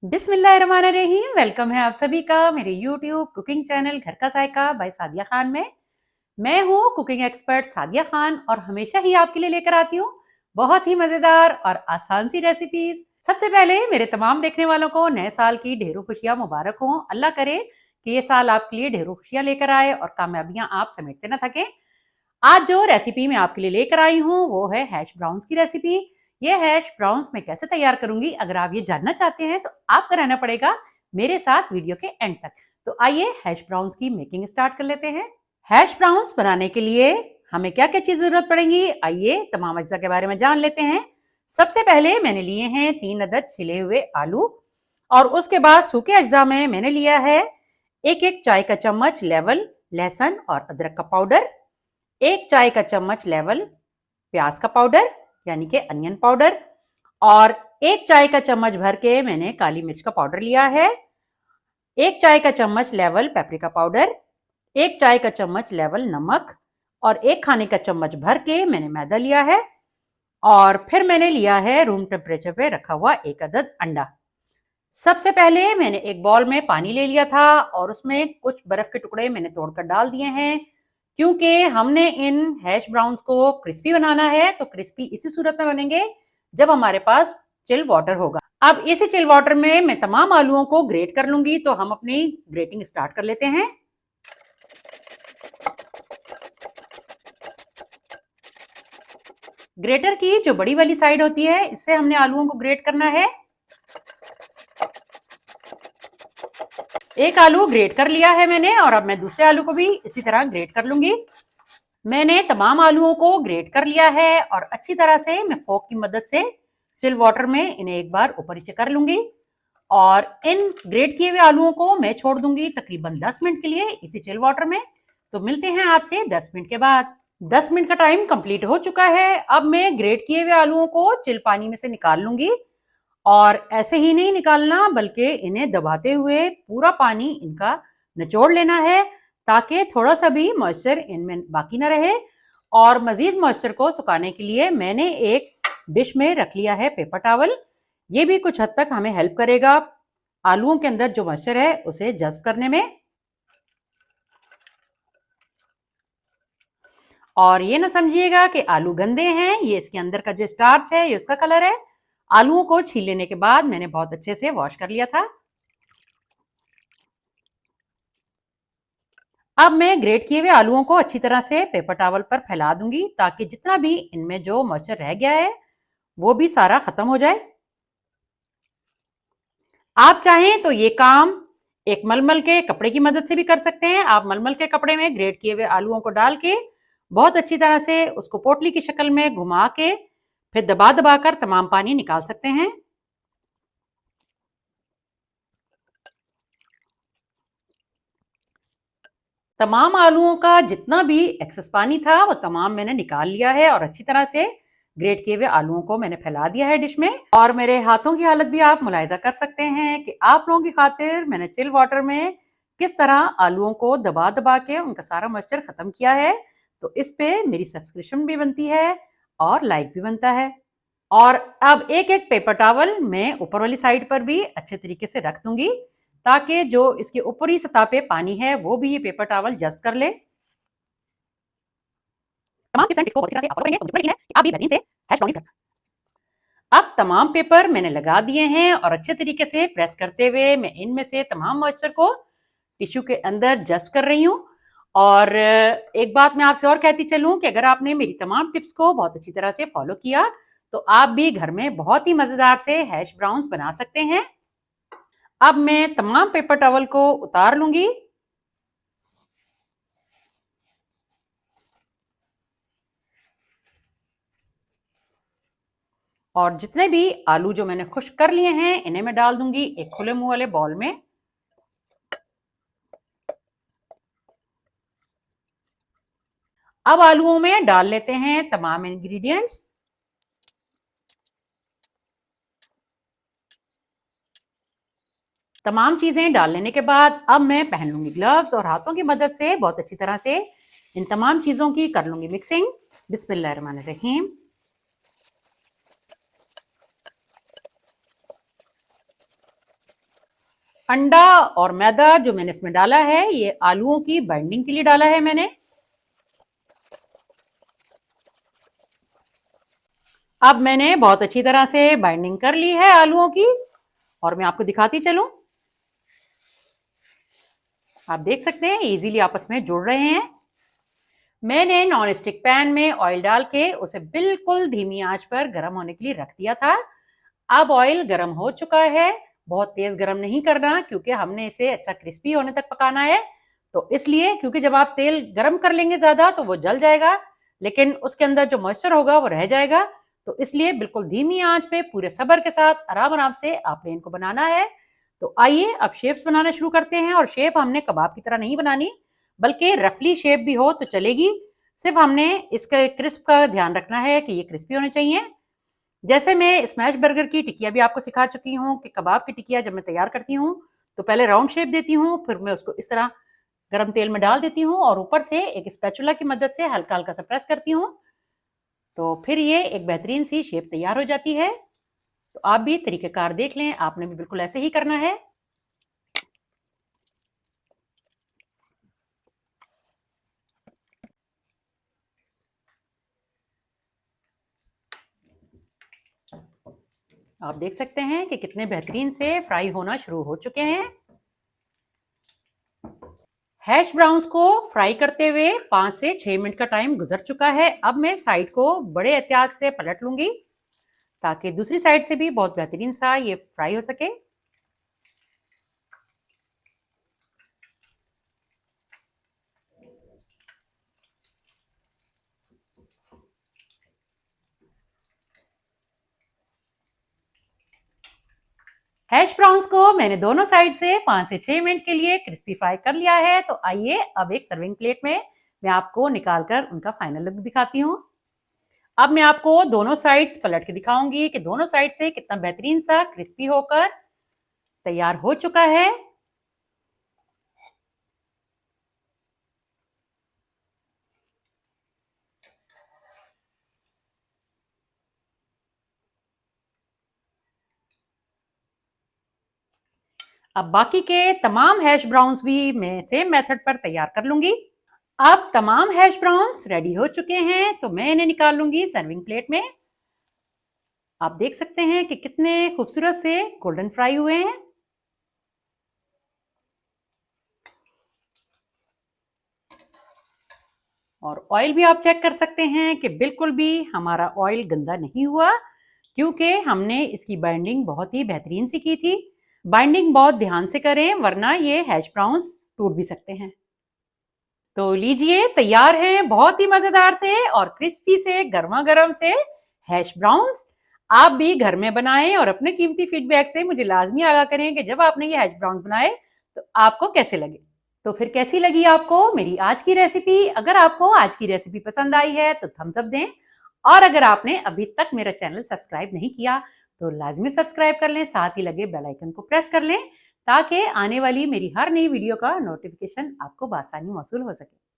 बिस्मिल्लाहिर्रहमानिर्रहीम। वेलकम है आप सभी का मेरे यूट्यूब कुकिंग चैनल घर का जायका बाय सादिया खान में। मैं हूँ कुकिंग एक्सपर्ट सादिया खान और हमेशा ही आपके लिए लेकर आती हूँ बहुत ही मज़ेदार और आसान सी रेसिपीज। सबसे पहले मेरे तमाम देखने वालों को नए साल की ढेरों खुशियाँ मुबारक हों। अल्लाह करे कि ये साल आपके लिए ढेरों खुशियाँ लेकर आए और कामयाबियाँ आप समेटते ना थकें। आज जो रेसिपी मैं आपके लिए लेकर आई हूँ वो है हैश ब्राउन्स की रेसिपी। ये हैश ब्राउन्स मैं कैसे तैयार करूंगी, अगर आप ये जानना चाहते हैं तो आपको रहना पड़ेगा मेरे साथ वीडियो के एंड तक। तो आइए हैश ब्राउन्स की मेकिंग स्टार्ट कर लेते हैं। हैश ब्राउन्स बनाने के लिए हमें क्या क्या चीज जरूरत पड़ेगी, आइए तमाम अज्जा के बारे में जान लेते हैं। सबसे पहले मैंने लिए हैं 3 अदद छिले हुए आलू और उसके बाद सूखे अज्जा में मैंने लिया है एक चाय का चम्मच लेवल लहसुन और अदरक का पाउडर, 1 चाय का चम्मच लेवल प्याज का पाउडर यानी कि अनियन पाउडर, और 1 चाय का चम्मच भर के मैंने काली मिर्च का पाउडर लिया है, 1 चाय का चम्मच लेवल पेपरिका पाउडर, 1 चाय का चम्मच लेवल नमक और 1 खाने का चम्मच भर के मैंने मैदा लिया है। और फिर मैंने लिया है रूम टेम्परेचर पे रखा हुआ 1 अदद अंडा। सबसे पहले मैंने एक बॉल में पानी ले लिया था और उसमें कुछ बर्फ के टुकड़े मैंने तोड़कर डाल दिए हैं, क्योंकि हमने इन हैश ब्राउन्स को क्रिस्पी बनाना है। तो क्रिस्पी इसी सूरत में बनेंगे जब हमारे पास चिल वाटर होगा। अब इसी चिल वाटर में मैं तमाम आलूओं को ग्रेट कर लूंगी। तो हम अपनी ग्रेटिंग स्टार्ट कर लेते हैं। ग्रेटर की जो बड़ी वाली साइड होती है, इससे हमने आलूओं को ग्रेट करना है। एक आलू ग्रेट कर लिया है मैंने और अब मैं दूसरे आलू को भी इसी तरह ग्रेट कर लूंगी। मैंने तमाम आलूओं को ग्रेट कर लिया है और अच्छी तरह से मैं फोक की मदद से चिल वाटर में इन्हें एक बार ऊपर नीचे कर लूंगी। और इन ग्रेट किए हुए आलूओं को मैं छोड़ दूंगी तकरीबन 10 मिनट के लिए इसी चिल वाटर में। तो मिलते हैं आपसे 10 मिनट के बाद। 10 मिनट का टाइम कंप्लीट हो चुका है। अब मैं ग्रेट किए हुए आलूओं को चिल पानी में से निकाल लूंगी और ऐसे ही नहीं निकालना बल्कि इन्हें दबाते हुए पूरा पानी इनका निचोड़ लेना है, ताकि थोड़ा सा भी मॉइस्चर इनमें बाकी ना रहे। और मजीद मॉइस्चर को सुखाने के लिए मैंने एक डिश में रख लिया है पेपर टॉवल। ये भी कुछ हद तक हमें हेल्प करेगा आलूओं के अंदर जो मॉइस्चर है उसे जज्ब करने में। और ये ना समझिएगा कि आलू गंदे हैं, ये इसके अंदर का जो स्टार्च है ये उसका कलर है। आलूओं को छील लेने के बाद मैंने बहुत अच्छे से वॉश कर लिया था। अब मैं ग्रेट किए हुए आलूओं को अच्छी तरह से पेपर टॉवल पर फैला दूंगी, ताकि जितना भी इनमें जो मॉइस्चर रह गया है वो भी सारा खत्म हो जाए। आप चाहें तो ये काम एक मलमल के कपड़े की मदद से भी कर सकते हैं। आप मलमल के कपड़े में ग्रेट किए हुए आलूओं को डाल के बहुत अच्छी तरह से उसको पोटली की शक्ल में घुमा के फिर दबा दबा कर तमाम पानी निकाल सकते हैं। तमाम आलूओं का जितना भी एक्सेस पानी था वो तमाम मैंने निकाल लिया है और अच्छी तरह से ग्रेट किए हुए आलूओं को मैंने फैला दिया है डिश में। और मेरे हाथों की हालत भी आप मुलायजा कर सकते हैं कि आप लोगों की खातिर मैंने चिल वाटर में किस तरह आलूओं को दबा दबा के उनका सारा मॉइस्चर खत्म किया है। तो इस पे मेरी सब्सक्रिप्शन भी बनती है और लाइक भी बनता है। और अब एक एक पेपर टॉवल मैं ऊपर वाली साइड पर भी अच्छे तरीके से रख दूंगी, ताकि जो इसके ऊपरी सतह पे पानी है वो भी ये पेपर टॉवल जस्ट कर ले। तमाम टिप्स एंड ट्रिक्स को बहुत अच्छी तरह से फॉलो करेंगे तो मुझे यकीन है कि आप भी बेहतरीन से हैश ब्राउनीज कर। अब तमाम पेपर मैंने लगा दिए हैं और अच्छे तरीके से प्रेस करते हुए मैं इनमें से तमाम मॉइस्चर को टिश्यू के अंदर जस्ट कर रही हूँ। और एक बात मैं आपसे और कहती चलूं कि अगर आपने मेरी तमाम टिप्स को बहुत अच्छी तरह से फॉलो किया तो आप भी घर में बहुत ही मजेदार से हैश ब्राउन्स बना सकते हैं। अब मैं तमाम पेपर टॉवल को उतार लूंगी और जितने भी आलू जो मैंने खुश्क कर लिए हैं इन्हें मैं डाल दूंगी एक खुले मुंह वाले बॉल में। अब आलूओं में डाल लेते हैं तमाम इंग्रेडिएंट्स। तमाम चीजें डाल लेने के बाद अब मैं पहन लूंगी ग्लव्स और हाथों की मदद से बहुत अच्छी तरह से इन तमाम चीजों की कर लूंगी मिक्सिंग। बिस्मिल्लाहिर्रहमानिर्रहीम। अंडा और मैदा जो मैंने इसमें डाला है, ये आलूओं की बाइंडिंग के लिए डाला है मैंने। अब मैंने बहुत अच्छी तरह से बाइंडिंग कर ली है आलूओं की, और मैं आपको दिखाती चलूं। आप देख सकते हैं इजीली आपस में जुड़ रहे हैं। मैंने नॉन स्टिक पैन में ऑयल डाल के उसे बिल्कुल धीमी आंच पर गर्म होने के लिए रख दिया था। अब ऑयल गर्म हो चुका है। बहुत तेज गर्म नहीं करना, क्योंकि हमने इसे अच्छा क्रिस्पी होने तक पकाना है। तो इसलिए, क्योंकि जब आप तेल गर्म कर लेंगे ज्यादा तो वो जल जाएगा, लेकिन उसके अंदर जो मॉइस्चर होगा वो रह जाएगा। तो इसलिए बिल्कुल धीमी आंच पे पूरे सब्र के साथ आराम आराम से आपने इनको बनाना है। तो आइए अब शेप्स बनाना शुरू करते हैं। और शेप हमने कबाब की तरह नहीं बनानी, बल्कि रफली शेप भी हो तो चलेगी। सिर्फ हमने इसके क्रिस्प का ध्यान रखना है कि ये क्रिस्पी होने चाहिए। जैसे मैं स्मैश बर्गर की टिकिया भी आपको सिखा चुकी हूँ कि कबाब की टिकिया जब मैं तैयार करती हूँ तो पहले राउंड शेप देती हूँ, फिर मैं उसको इस तरह गरम तेल में डाल देती हूँ और ऊपर से एक स्पैचुला की मदद से हल्का हल्का सा प्रेस करती हूँ। तो फिर ये एक बेहतरीन सी शेप तैयार हो जाती है। तो आप भी तरीक़ेकार देख लें, आपने भी बिल्कुल ऐसे ही करना है। आप देख सकते हैं कि कितने बेहतरीन से फ्राई होना शुरू हो चुके हैं। हैश ब्राउन्स को फ्राई करते हुए 5 से 6 मिनट का टाइम गुजर चुका है। अब मैं साइड को बड़े एहतियात से पलट लूंगी, ताकि दूसरी साइड से भी बहुत बेहतरीन सा ये फ्राई हो सके। हैश ब्राउन्स को मैंने दोनों साइड से 5 से 6 मिनट के लिए क्रिस्पी फ्राई कर लिया है। तो आइए अब एक सर्विंग प्लेट में मैं आपको निकालकर उनका फाइनल लुक दिखाती हूँ। अब मैं आपको दोनों साइड्स पलट के दिखाऊंगी कि दोनों साइड से कितना बेहतरीन सा क्रिस्पी होकर तैयार हो चुका है। अब बाकी के तमाम हैश ब्राउन्स भी मैं सेम मेथड पर तैयार कर लूंगी। अब तमाम हैश ब्राउन्स रेडी हो चुके हैं, तो मैं इन्हें निकाल लूंगी सर्विंग प्लेट में। आप देख सकते हैं कि कितने खूबसूरत से गोल्डन फ्राई हुए हैं। और ऑयल भी आप चेक कर सकते हैं कि बिल्कुल भी हमारा ऑयल गंदा नहीं हुआ, क्योंकि हमने इसकी बाइंडिंग बहुत ही बेहतरीन सी की थी। बाइंडिंग बहुत ध्यान से करें, वरना ये हैश ब्राउन्स टूट भी सकते हैं। तो लीजिए, तैयार हैं बहुत ही मजेदार से और क्रिस्पी से गर्मा गर्म से हैश ब्राउन्स। आप भी घर में बनाएं और अपने कीमती फीडबैक से मुझे लाजमी आगाह करें कि जब आपने ये हैश ब्राउन्स बनाए तो आपको कैसे लगे। तो फिर कैसी लगी आपको मेरी आज की रेसिपी? अगर आपको आज की रेसिपी पसंद आई है तो थम्स अप दें, और अगर आपने अभी तक मेरा चैनल सब्सक्राइब नहीं किया तो लाजमी सब्सक्राइब कर लें, साथ ही लगे बेल आइकन को प्रेस कर लें, ताकि आने वाली मेरी हर नई वीडियो का नोटिफिकेशन आपको बआसानी मौसूल हो सके।